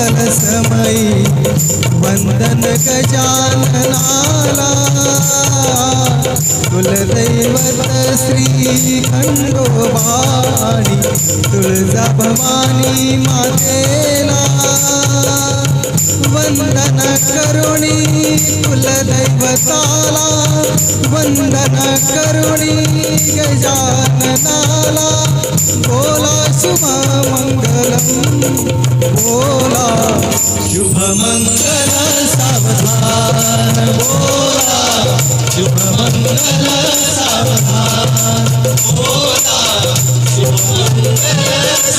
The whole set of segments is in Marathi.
कलसमयी वंदन गजाननाला कुलदैवत श्री खंडोबाणी तुळजा भवानी मातेला वंदन करुणी कुलदैवताला वंदन करुणी गजाननाला बोला शुभमंगलम बोला शुभमंगल सावधान बोला शुभमंगल सावधान बोला शुभमंगल सावधान।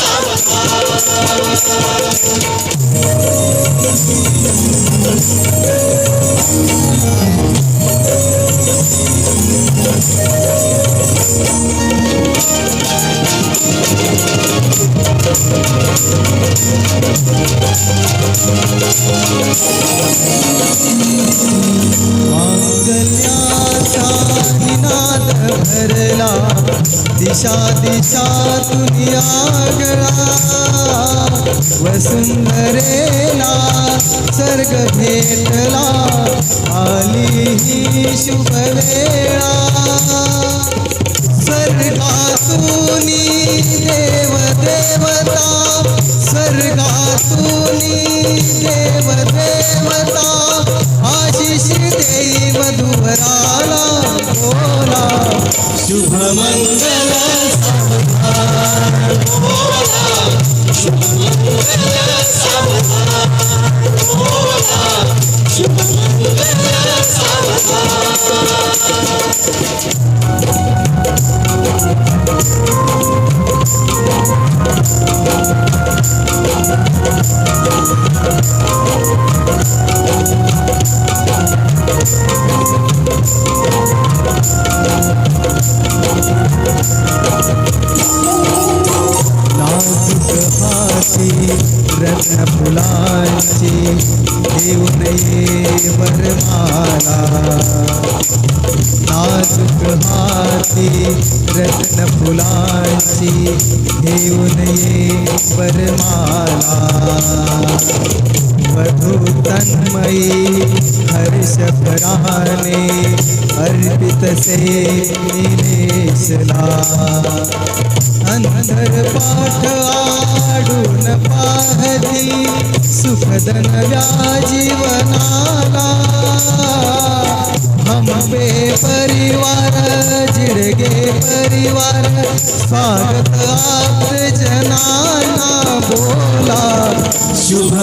मांगल्याचा निनाद भरला दिशा दिशा दुनिया गळा वसुंधरेला सर्ग भेटला आली ही शुभ वेळा स्वर्गातूनी देव देवता स्वर्गातूनी देव देवता आशिष देई मधुवराला बोला शुभमंगल सावधान बोला शुभमंगल सावधान बोला शुभमंगल सावधान। रत्न फुलांची देऊन ये वरमाला नाजूक हाती रत्न फुलांची देऊन ये वरमाला वधू तन्मयी हर्ष भराने अर्पित से निलेशला अंतर पाठ आडून पाहती सुखदन जीवनाला हम बे परिवार जिडगे परिवार स्वागत आप जनाना बोला शुभ